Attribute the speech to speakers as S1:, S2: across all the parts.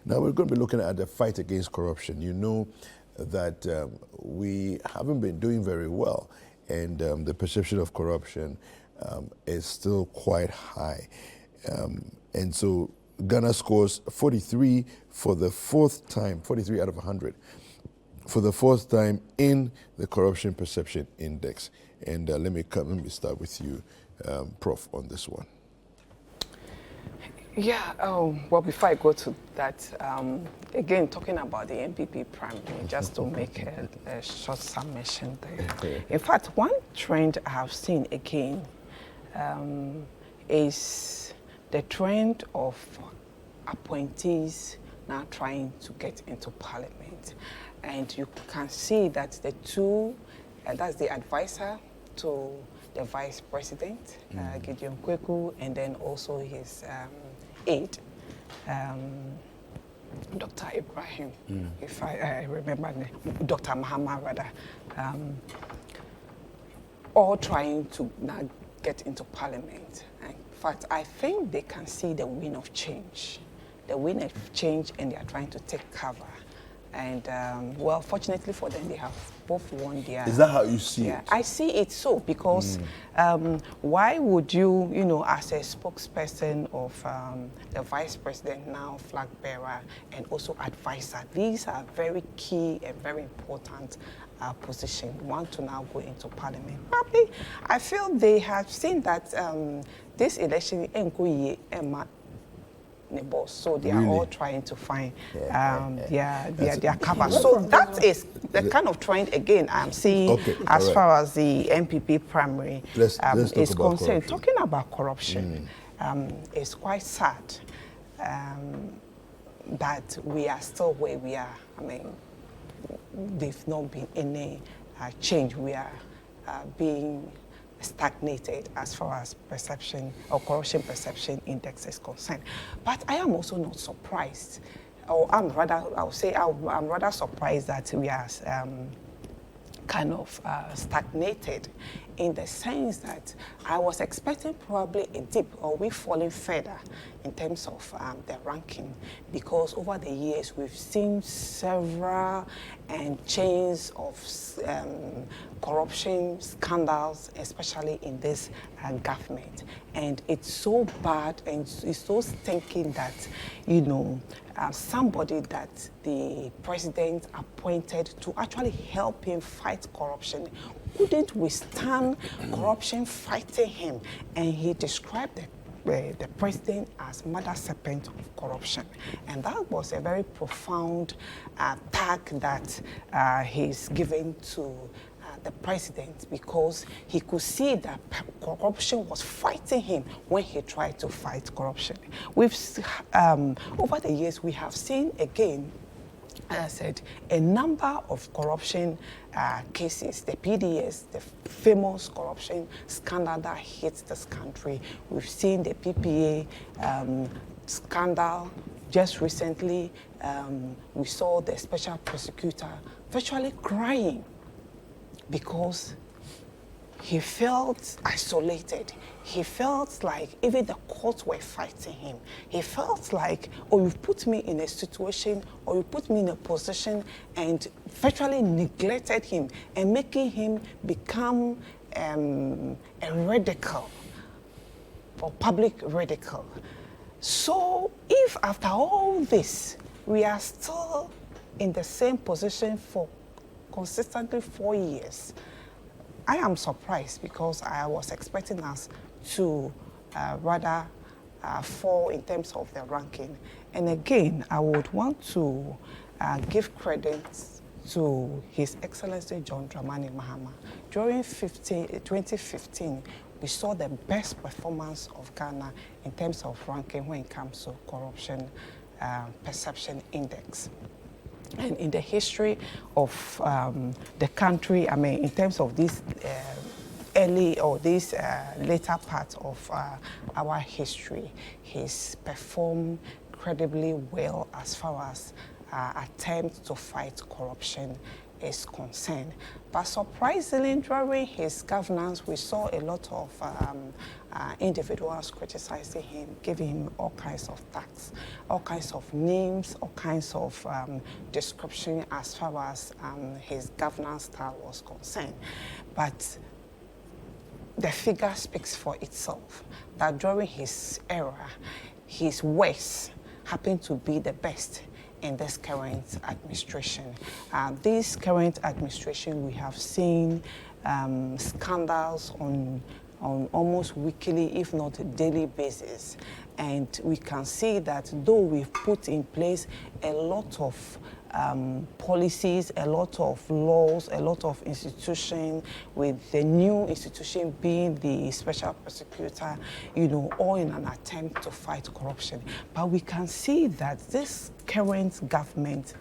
S1: Now we're going to be looking at the fight against corruption. You know that we haven't been doing very well, and the perception of corruption is still quite high. And so Ghana scores 43 for the fourth time, 43 out of 100, for the fourth time in the Corruption Perception Index. And let me start with you, Prof, on this one.
S2: Yeah, well, before I go to that, again, talking about the NPP primary, just to make a short summation there. In fact, one trend I have seen again is the trend of appointees now trying to get into parliament. And you can see that the two, that's the advisor to the vice president, Gideon Kweku, and then also his aide, Dr. Ibrahim, if I remember, Dr. Mahama rather, all trying to now get into parliament. In fact, I think they can see the wind of change. The wind of change, and they are trying to take cover. And, well, fortunately for them, they have both won their...
S1: Is that how you see it?
S2: I see it so, because why would you, you know, as a spokesperson of the vice president, now flag bearer, and also advisor, these are very key and very important positions. Want to now go into parliament. Probably, I feel they have seen that this election so they are all trying to find their cover. So that is the kind of trend, again, I'm seeing as far as the NPP primary is concerned. Talking about corruption, it's quite sad that we are still where we are. I mean, there's not been any change. We are being stagnated as far as perception or corruption perception index is concerned. But I am also not surprised, or I'm rather surprised that we are kind of stagnated, in the sense that I was expecting probably a dip, or we falling further in terms of the ranking, because over the years we've seen several chains of corruption scandals, especially in this government. And it's so bad and it's so stinking that, you know, somebody that the president appointed to actually help him fight corruption couldn't withstand corruption fighting him, and he described the president as mother serpent of corruption. And that was a very profound tag that he's given to the president, because he could see that corruption was fighting him when he tried to fight corruption. We've over the years, we have seen again, as I said, a number of corruption cases, the PDS, the famous corruption scandal that hits this country. We've seen the PPA scandal. Just recently, we saw the special prosecutor virtually crying because he felt isolated. He felt like even the courts were fighting him. He felt like, oh, you've put me in a situation, or you put me in a position, and virtually neglected him and making him become a radical, or public radical. So if after all this, we are still in the same position for consistently 4 years, I am surprised, because I was expecting us to rather fall in terms of the ranking. And again, I would want to give credit to His Excellency John Dramani Mahama. During 2015, we saw the best performance of Ghana in terms of ranking when it comes to corruption perception index. And in the history of the country, I mean, in terms of this early or this later part of our history, he's performed incredibly well as far as attempts to fight corruption is concerned. But surprisingly, during his governance, we saw a lot of individuals criticizing him, giving him all kinds of tax, all kinds of names, all kinds of description as far as his governance style was concerned. But the figure speaks for itself, that during his era, his works happened to be the best in this current administration. This current administration, we have seen scandals on almost weekly, if not a daily basis. And we can see that though we've put in place a lot of policies, a lot of laws, a lot of institutions, with the new institution being the special prosecutor, you know, all in an attempt to fight corruption. But we can see that this current government,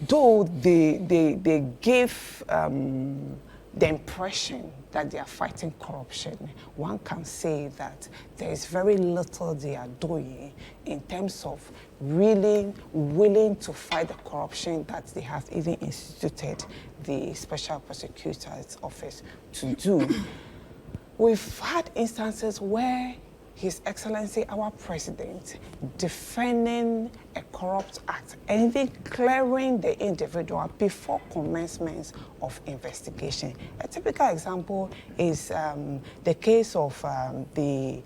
S2: though they give the impression that they are fighting corruption, one can say that there is very little they are doing in terms of really willing to fight the corruption that they have even instituted the Special Prosecutor's Office to do. We've had instances where His Excellency, our President, defending a corrupt act and even clearing the individual before commencement of investigation. A typical example is the case of the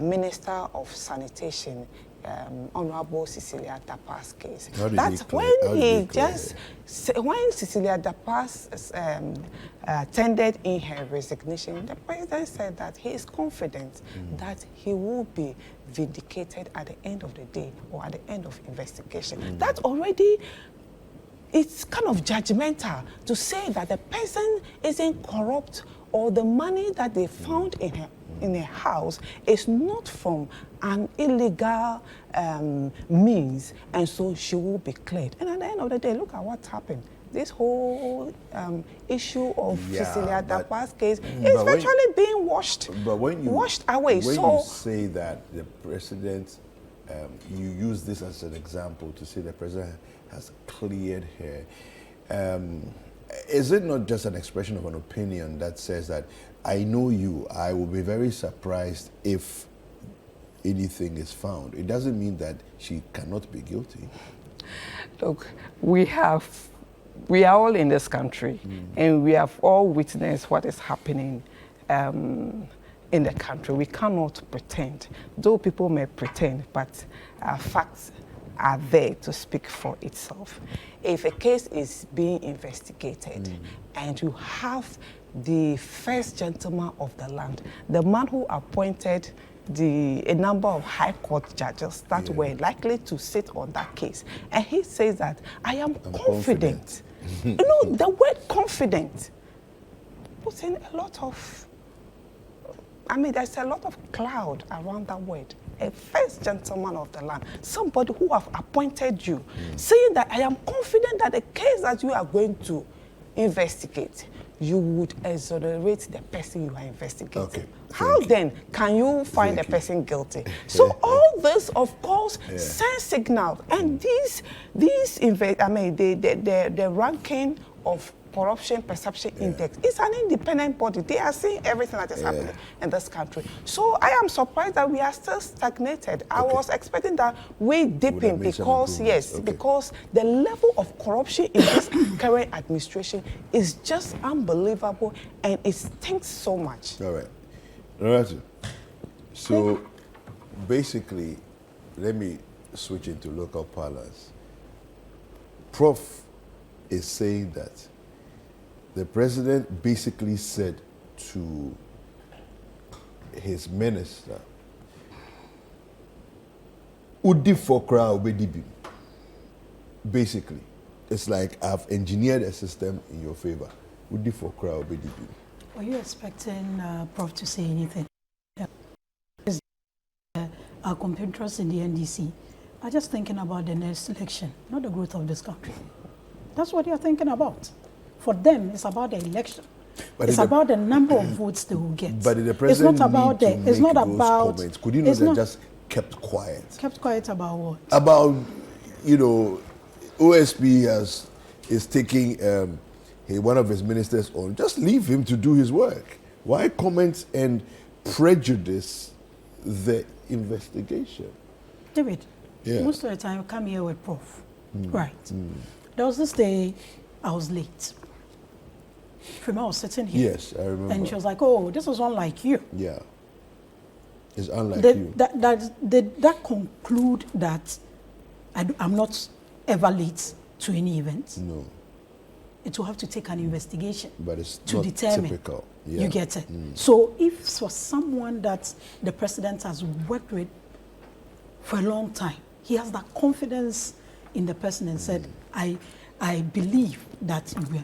S2: Minister of Sanitation, Honorable Cecilia Dapa's case. That's when when Cecilia Dapas tendered in her resignation, the president said that he is confident that he will be vindicated at the end of the day or at the end of investigation. That already, it's kind of judgmental to say that the person isn't corrupt or the money that they found in her house is not from an illegal means, and so she will be cleared. And at the end of the day, look at what happened. This whole issue of Cecilia Dapa's case is virtually being washed away.
S1: When you say that the president, you use this as an example to say the president has cleared her, is it not just an expression of an opinion that says that I know you, I will be very surprised if anything is found? It doesn't mean that she cannot be guilty.
S2: Look, we are all in this country, and we have all witnessed what is happening in the country. We cannot pretend, though people may pretend, but facts are there to speak for itself. If a case is being investigated and you have the first gentleman of the land, the man who appointed a number of high court judges that were likely to sit on that case, and he says that I'm confident. You know, the word confident puts in a lot of, there's a lot of cloud around that word. A first gentleman of the land, somebody who have appointed you, saying that I am confident that the case that you are going to investigate, you would exonerate the person you are investigating. Okay. How then can you find the person guilty? So all this, of course, sends signals, and the ranking of Corruption Perception Index is an independent body. They are seeing everything that is happening in this country. So I am surprised that we are still stagnated. I was expecting that we deepen because, because the level of corruption in this current administration is just unbelievable, and it stinks so much.
S1: All right. Lawratu, so basically, let me switch into local parlance. Prof is saying that the president basically said to his minister, Udi Fokra Obedibi. Basically, it's like I've engineered a system in your favor. Udi Fokra Obedibi.
S3: Were you expecting Prof to say anything? Our competitors in the NDC are just thinking about the next election, not the growth of this country. That's what they're thinking about. For them, it's about the election. But it's about the number of votes they will get.
S1: But the president
S3: it's not about the. It's not about.
S1: Comments. Could you not have just kept quiet?
S3: Kept quiet about what?
S1: About, OSP has is taking one of his ministers on, just leave him to do his work. Why comment and prejudice the investigation?
S3: David,
S1: Yeah.
S3: most of the time I come here with Prof. Right. There was this day I was late. Prima was sitting here.
S1: Yes, I remember.
S3: And she was like, oh, this is unlike you.
S1: Yeah. It's unlike you.
S3: Did that conclude that I'm not ever late to any event?
S1: No.
S3: It will have to take an investigation
S1: But it's
S3: to
S1: not
S3: determine.
S1: typical. Yeah.
S3: You get it? So if for someone that the president has worked with for a long time, he has that confidence in the person and said, I believe that you will.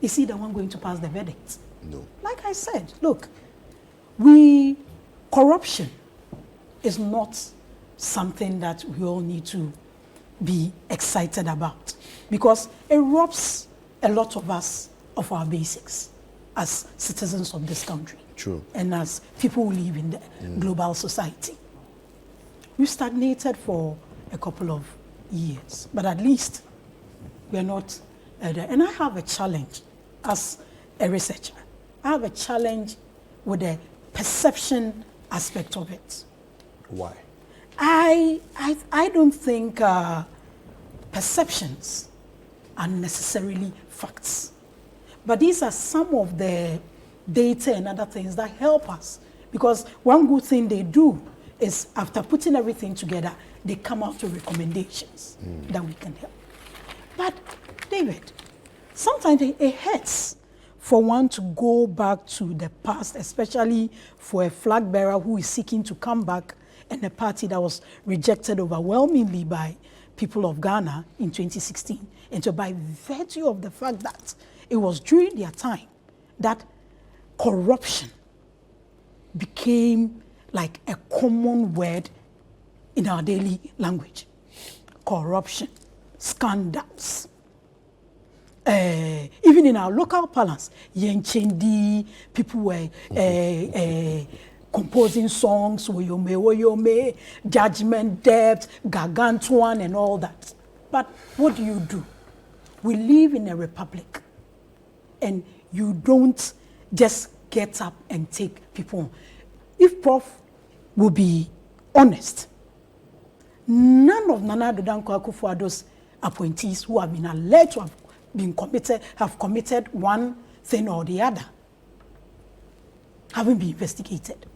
S3: Is he the one going to pass the verdict?
S1: No.
S3: Like I said, look, corruption is not something that we all need to be excited about, because it robs a lot of us of our basics as citizens of this country.
S1: True.
S3: And as people who live in the global society. We've stagnated for a couple of years, but at least we're not there. And I have a challenge as a researcher. I have a challenge with the perception aspect of it.
S1: Why?
S3: I don't think perceptions are necessarily facts. But these are some of the data and other things that help us. Because one good thing they do is, after putting everything together, they come out with recommendations that we can help. But, David, sometimes it hurts for one to go back to the past, especially for a flag bearer who is seeking to come back, and a party that was rejected overwhelmingly by people of Ghana in 2016. And so by virtue of the fact that it was during their time that corruption became like a common word in our daily language. Corruption, scandals. Even in our local parlance, Yenchendi, people were composing songs, Woyome, Woyome, Judgment, Debt, Gargantuan, and all that. But what do? We live in a republic, and you don't just get up and take people on. If Prof will be honest, none of Nana Addo Dankwa Akufo-Addo's appointees who have been alleged to have committed one thing or the other, haven't been investigated.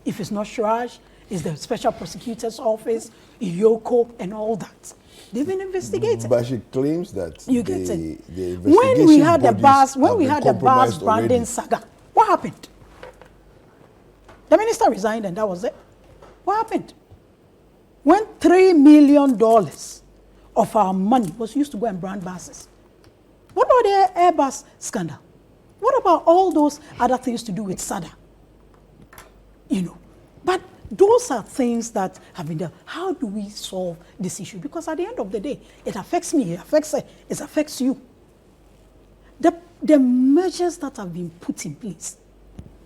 S3: If it's not Shraj, it's the Special Prosecutor's Office, Iyoko, and all that. They've been investigated.
S1: But she claims that
S3: you get it.
S1: The
S3: When we had the
S1: bodies
S3: bus branding saga, what happened? The minister resigned and that was it. What happened? When $3 million of our money was used to go and brand buses, what about the Airbus scandal? What about all those other things to do with SADA? But those are things that have been done. How do we solve this issue? Because at the end of the day, it affects me, it affects you. The measures that have been put in place,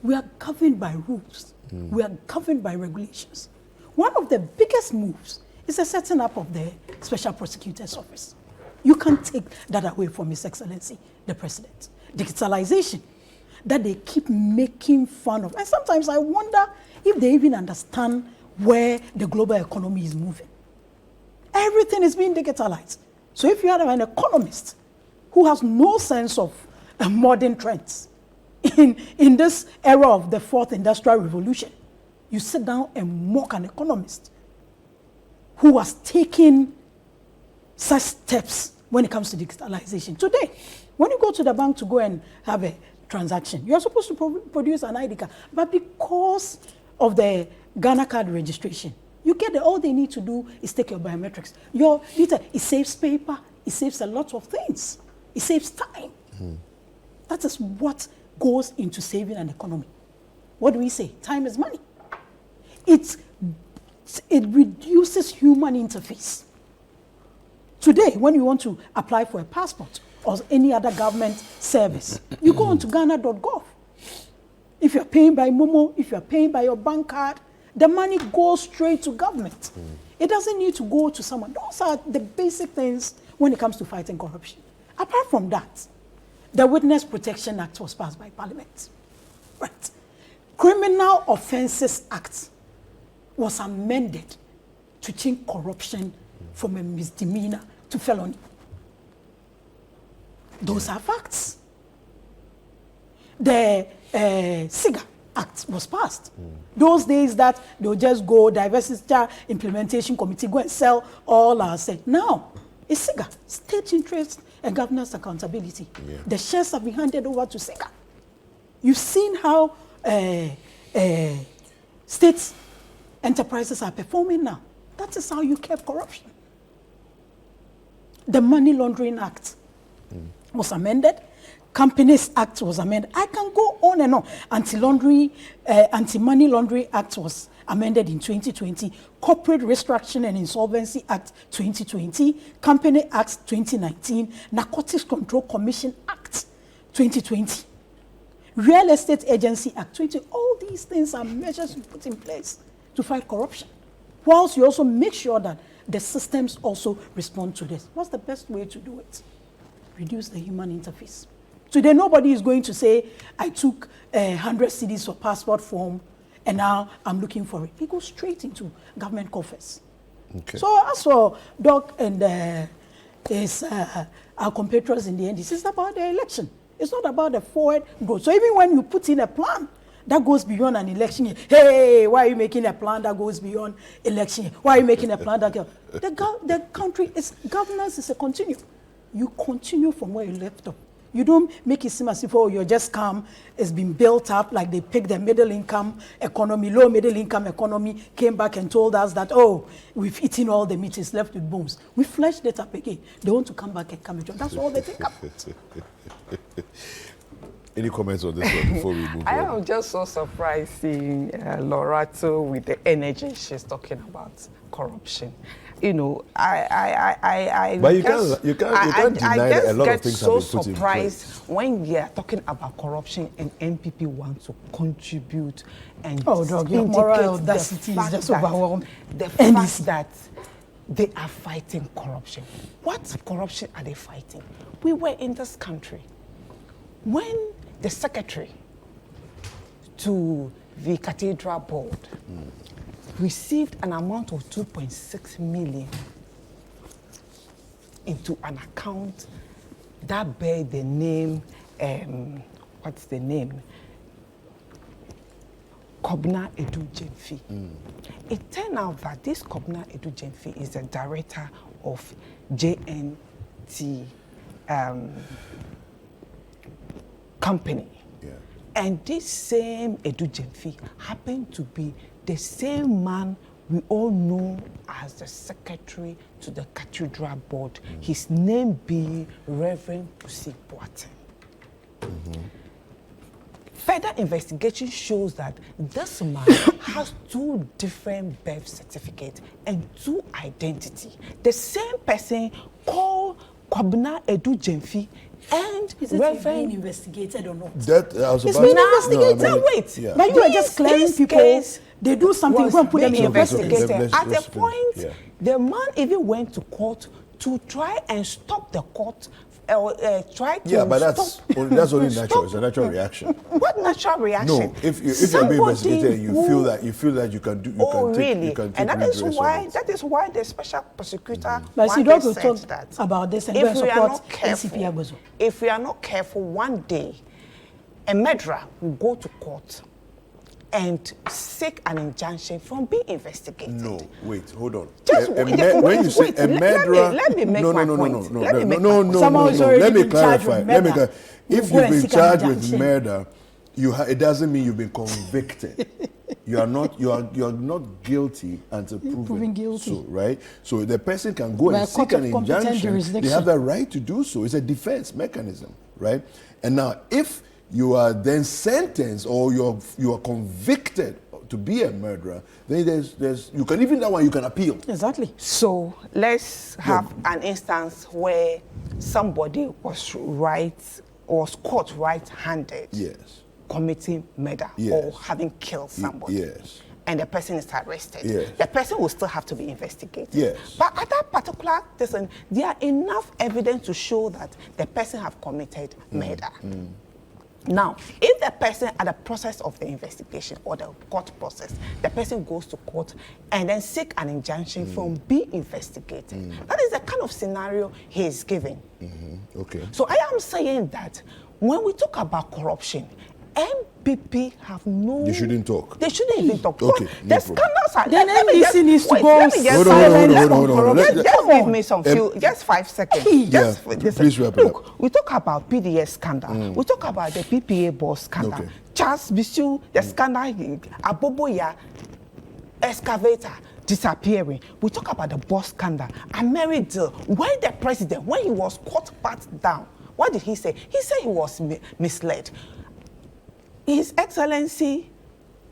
S3: we are governed by rules. We are governed by regulations. One of the biggest moves is the setting up of the Special Prosecutor's Office. You can't take that away from His Excellency, the President. Digitalization, that they keep making fun of. And sometimes I wonder if they even understand where the global economy is moving. Everything is being digitalized. So if you have an economist who has no sense of modern trends, in this era of the fourth industrial revolution, you sit down and mock an economist who has taken such steps when it comes to digitalization. Today, when you go to the bank to go and have a transaction, you're supposed to produce an ID card. But because of the Ghana card registration, you get all they need to do is take your biometrics. It saves paper, it saves a lot of things. It saves time. That is what goes into saving an economy. What do we say? Time is money. It reduces human interface. Today, when you want to apply for a passport or any other government service, you go onto ghana.gov. If you're paying by Momo, if you're paying by your bank card, the money goes straight to government. It doesn't need to go to someone. Those are the basic things when it comes to fighting corruption. Apart from that, the Witness Protection Act was passed by Parliament. Right. Criminal Offences Act was amended to change corruption from a misdemeanor to felony. Those are facts. The SIGA Act was passed. Those days that they'll just go, Diversity Implementation Committee, go and sell all our say. Now, it's SIGA, State Interest and Governance Accountability. Yeah. The shares have been handed over to SIGA. You've seen how state enterprises are performing now. That is how you curb corruption. The Money Laundering Act was amended. Companies Act was amended. I can go on and on. Anti-Money Laundering Act was amended in 2020. Corporate Restructuring and Insolvency Act 2020. Company Act 2019. Narcotics Control Commission Act 2020. Real Estate Agency Act 20. All these things are measures you put in place to fight corruption. Whilst you also make sure that the systems also respond to this. What's the best way to do it? Reduce the human interface. Today, nobody is going to say, I took 100 cedis for passport form and now I'm looking for it. It goes straight into government coffers. Okay. So as for Doc and our compatriots in the NDC, it's about the election. It's not about the forward growth. So even when you put in a plan that goes beyond an election year, hey, why are you making a plan that goes beyond election year? Why are you making a plan that goes? The country is, governance is a continuum. You continue from where you left off. You don't make it seem as if, oh, you're just calm. It's been built up, like they picked the middle income economy, low middle income economy, came back and told us that, oh, we've eaten all the meat, it's left with bones. We fleshed it up again. They want to come back and come and join. That's all they think about.
S1: Any comments on this one before we move on?
S2: I am just so surprised seeing Lawratu with the energy she's talking about corruption. You know,
S1: but you can't deny that a lot of things have been put in place. I get so surprised when we are talking about corruption and NPP want to contribute and
S3: your moral audacity is just overwhelmed.
S2: The fact that they are fighting corruption. What corruption are they fighting? We were in this country when the secretary to the cathedral board received an amount of 2.6 million into an account that bear the name, what's the name? Kobna Edu Jemfi. It turned out that this Kobna Edu Jemfi is the director of JNT company. Yeah. And this same Edu Jemfi happened to be the same man we all know as the secretary to the cathedral board, his name being Reverend Pussy Boateng. Further investigation shows that this man has 2 different birth certificates and 2 identities. The same person called Kobna Edu Jemfi and
S3: is it being investigated or not?
S1: That I was
S2: it's
S1: about
S2: been investigated. No, wait.
S3: Yeah. But you are just clearing people. Case they do something, go and put them in
S2: investigated. At a point, the man even went to court to try and stop the court. Try to
S1: but that's only natural. It's a natural reaction.
S2: What natural reaction?
S1: No, if you're being investigated, you feel that you can do.
S2: Really? And that is why the special prosecutor.
S3: But see, don't talk about this and go and support NCP Agbozo.
S2: If we are not careful, one day a murderer will go to court and seek an injunction from being investigated.
S1: No, wait, hold on.
S2: When you say a murderer, let me make my point.
S1: Let me clarify. If you've been charged with murder, it doesn't mean you've been convicted. You are not guilty until proven guilty. So, right? So the person can go and seek an injunction. They have the right to do so. It's a defense mechanism, right? And now, if you are then sentenced or you are convicted to be a murderer, then there's you can even that one you can appeal.
S3: Exactly.
S2: So let's have an instance where somebody was caught right-handed.
S1: Yes.
S2: Committing murder or having killed somebody.
S1: Yes.
S2: and the person is arrested,
S1: Yes.
S2: the person will still have to be investigated.
S1: Yes.
S2: But at that particular person, there are enough evidence to show that the person have committed murder. Now, if the person, at the process of the investigation or the court process, the person goes to court and then seek an injunction from being investigated, that is the kind of scenario he is giving.
S1: Okay.
S2: So I am saying that when we talk about corruption, NPP have no...
S1: They shouldn't talk.
S2: They shouldn't even talk.
S1: Okay,
S2: The
S1: no
S2: scandals are...
S3: Then
S2: let me
S3: NDC needs to
S2: wait,
S3: go
S2: let me just
S1: Hold on,
S3: silent
S1: hold on, hold on,
S3: on
S1: hold on.
S3: corruption.
S2: Just give me some few, just 5 seconds.
S1: Yeah,
S2: Just
S1: please wrap it
S2: Look, we talk about PDS scandal. We talk about the PPA boss scandal.
S1: Okay.
S2: Charles Bisu, the scandal, Aboboya, excavator disappearing. We talk about the boss scandal. Ameridil, when the president, when he was caught pat down, what did he say? He said he was misled. His Excellency,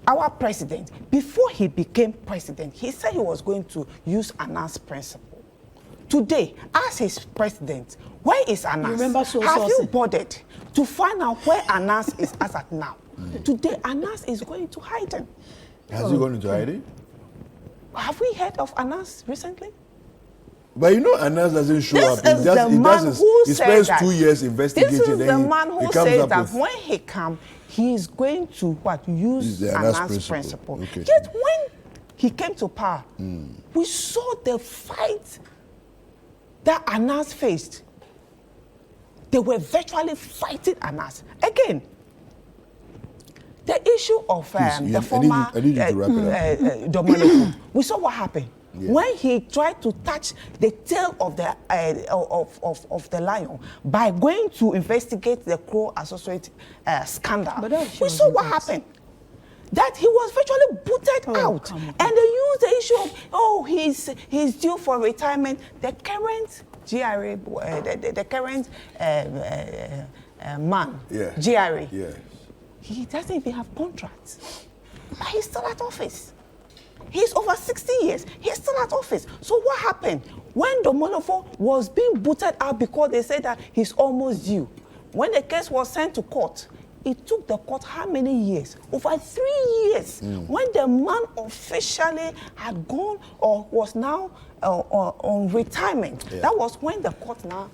S2: our president, before he became president, he said he was going to use Anan's principle. Today, as his president, where is Anas?
S3: Remember
S2: Have you bothered to find out where Anas is as at now? Today, Anas is going to hiding.
S1: Has he gone into hiding?
S2: Have we heard of Anas recently?
S1: But you know, Anas doesn't show
S2: This
S1: up.
S2: is the man who
S1: he
S2: said
S1: spends
S2: that.
S1: 2 years investigating.
S2: This is
S1: then
S2: the
S1: he-
S2: man
S1: he
S2: who
S1: comes
S2: says
S1: up
S2: that
S1: with-
S2: when he comes, he is going to what? Use
S1: The
S2: Anas
S1: Anas
S2: principle.
S1: principle. Okay.
S2: Yet when he came to power, we saw the fight that Anas faced. They were virtually fighting Anas. Again, the issue of
S1: Please,
S2: the
S1: I
S2: former
S1: need you to wrap it up.
S2: Dominic, we saw what happened.
S1: Yeah.
S2: When he tried to touch the tail of the the lion by going to investigate the Crow Associate scandal,
S3: But that
S2: we
S3: shows
S2: saw
S3: you
S2: what
S3: that.
S2: happened. That he was virtually booted out,
S3: come on.
S2: and they used the issue of he's due for retirement. The current GRA, the current man,
S1: Yeah.
S2: GRA,
S1: Yes.
S2: he doesn't even have contracts, but he's still at office. He's over 60 years. He's still at office. So what happened? When Domolofo was being booted out because they said that he's almost due, when the case was sent to court, it took the court how many years? Over 3 years. When the man officially had gone or was now on retirement,
S1: Yeah.
S2: that was when the court now,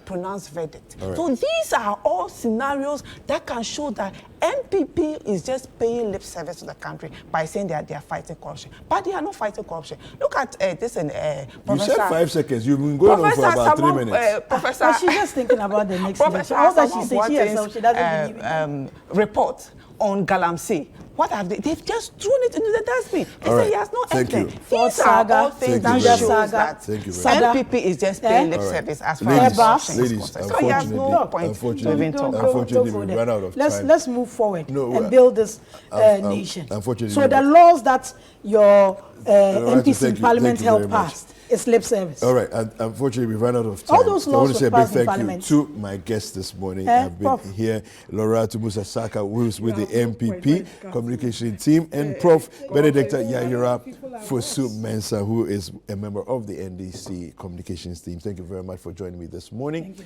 S2: pronounced verdict.
S1: All right.
S2: So these are all scenarios that can show that NPP is just paying lip service to the country by saying that they are fighting corruption. But they are not fighting corruption. Look at this and
S1: You
S2: Professor...
S1: said 5 seconds. You've been going on for about 3 minutes.
S2: Professor...
S3: But she's just thinking about the next
S2: Professor
S3: election. All that she
S2: Asamoah
S3: says, she herself, she doesn't believe it.
S2: report on Galamsey. What have they? They've just thrown it into the dustbin. They
S1: All
S2: say
S1: right.
S2: he has no
S1: Thank
S2: evidence.
S1: you.
S3: Ford
S2: These are
S3: saga,
S2: all things
S1: Thank
S2: that
S1: you very
S2: shows
S1: much.
S2: that
S1: Thank you very
S3: much.
S2: NPP is just paying lip
S1: All right.
S2: service as far
S1: Ladies,
S2: as corruption is
S1: ladies,
S2: concerned. So he has no point to even talk.
S1: Unfortunately,
S3: go
S1: we
S3: there.
S1: ran out of time.
S3: Let's move forward
S1: No,
S3: and build this nation.
S1: unfortunately,
S3: So the laws that your
S1: Lawratu,
S3: MPs
S1: thank
S3: in
S1: you.
S3: Parliament
S1: Thank you very
S3: helped
S1: much.
S3: pass is lip service.
S1: All right, and unfortunately, we ran out of time.
S3: All those
S1: So I want
S3: laws
S1: to say a
S3: were
S1: big
S3: passed in
S1: thank
S3: Parliament.
S1: you to my guests this morning. I've been
S3: Prof.
S1: here, Lawratu Musasaka, who is with the NPP
S4: wait,
S1: communication team, and Prof. Benedicta Yayira Fosu Mensah, who is a member of the NDC communications team. Thank you very much for joining me this morning.